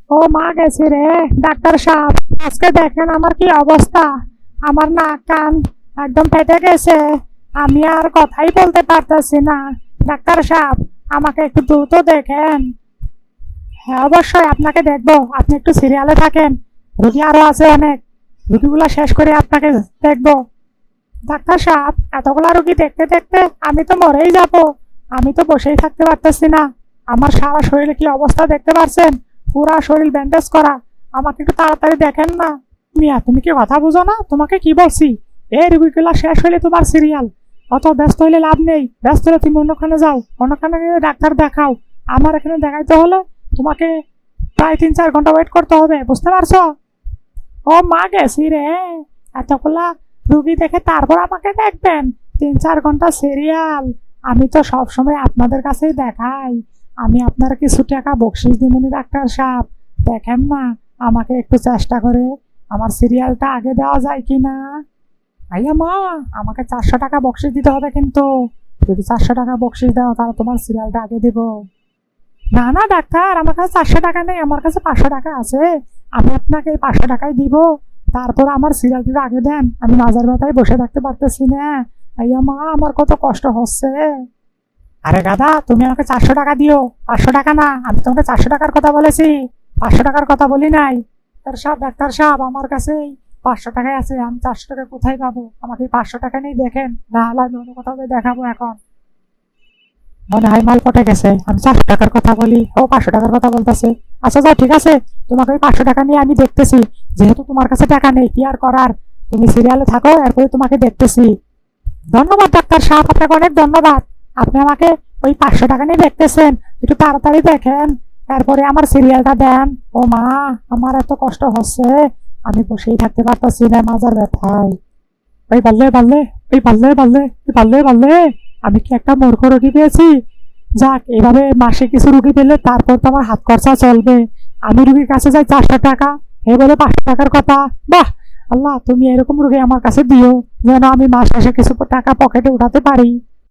ও মা গেছি রে। ডাক্তার সাহেব, আজকে দেখেন আমার কি অবস্থা। আমার নাক কান একদম ফেটে গেছে। আমি আর কথাই বলতে পারতেছি না। ডাক্তার সাহেব, আমাকে একটু দ্রুত দেখেন। হ্যাঁ, অবশ্যই আপনাকে দেখবো। আপনি একটু সিরিয়ালে থাকেন। রুগী আরো আছে অনেক। রুগীগুলা শেষ করে আপনাকে দেখবো। ডাক্তার সাহেব, এতগুলা রুগী দেখতে দেখতে আমি তো মরেই যাব। আমি তো বসেই থাকতে পারতেছি না। আমার সারা শরীরে কি অবস্থা দেখতে পাচ্ছেন। পুরা শরীর ব্যান্ডেজ করা। আমাকে একটু তাড়াতাড়ি দেখেন না। মিয়া, তুমি কি কথা বুঝো না? তোমাকে কি বলছি? এই রুগীগুলা শেষ হইলে তোমার সিরিয়াল। অত ব্যস্ত হইলে লাভ নেই। ব্যস্ত হলে তুমি অন্যখানে যাও, অন্যখানে গিয়ে ডাক্তার দেখাও। আমার এখানে দেখাইতে হলে তোমাকে প্রায় 3-4 ঘন্টা ওয়েট করতে হবে, বুঝতে পারছো? ও মা গেছি রে। এতগুলা রুগী দেখে তারপর আমাকে দেখবেন? 3-4 ঘন্টা সিরিয়াল। আমি তো সব সময় আপনাদের কাছেই দেখাই। আমি আপনার কিছু টাকা বকশিস দিমুনি ডাক্তার সাহেব। দেখেন না, আমাকে একটু চেষ্টা করে আমার সিরিয়ালটা আগে দেওয়া যায় কি না? ভাইয়া মা, আমাকে 400 টাকা বকশিস দিতে হবে কিন্তু। যদি 400 টাকা বকশিস দাও তাহলে তোমার সিরিয়ালটা আগে দিব। না না ডাক্তার, আমার কাছে 400 টাকা নেই, আমার কাছে 500 টাকা আছে। আমি আপনাকে এই 500 টাকাই দিব। তারপর আমার সিরিয়ালটা আগে দেন, আমি মাজার ব্যথায় বসে থাকতে পারতেছি না। আইয়া মা, আমার কত কষ্ট হচ্ছে। আরে গাদা, তুমি আমাকে 400 টাকা দিও। 500 টাকা না, আমি তোমাকে 400 টাকার কথা বলেছি। 500 টাকার কথা বলি নাই। ডাক্তার সাহেব, আমার কাছে 500 টাকাই আছে। আমি 400 টাকা কোথায় পাবো? আমাকে 500 টাকা নেই, দেখেন। না হলে আমি অন্য কোথাও গিয়ে দেখাবো এখন। মনে হয় মাল পটে গেছে। আমি 400 টাকার কথা বলি, ও 500 টাকার কথা বলতেছে। আচ্ছা যাও, ঠিক আছে। তোমাকে ওই 500 টাকা নিয়ে আমি দেখতেছি। যেহেতু তোমার কাছে টাকা নেই, কি আর করার। তুমি সিরিয়ালে থাকো, এরপরে তোমাকে দেখতেছি। ধন্যবাদ ডাক্তার সাহেব, আপনাকে অনেক ধন্যবাদ। আপনি আমাকে ওই 500 টাকা নিয়ে দেখতেছেন। একটু তাড়াতাড়ি দেখেন, তারপরে আমার সিরিয়ালটা দেন। ও মা, আমার এত কষ্ট হচ্ছে। আমি বসেই থাকতে পারতেছি না মাজার ব্যথায়। ওই বাল্লে বাল্লে, ওই বাল্লে বাল্লে, ওই বাল্লে বাল্লে। আমি কি একটা মূর্খ রোগী পেয়েছি? যাক, এভাবে মাসে কিছু রুগী পেলে তারপর তো আমার হাত খরচা চলবে। আমি রুগীর কাছে যাই 400 টাকা, এ বলে 500 টাকার কথা। বাহ, আল্লাহ তুমি এরকম রুগী আমার কাছে দিও, যেন আমি মাস শেষে কিছু টাকা পকেটে উঠাতে পারি।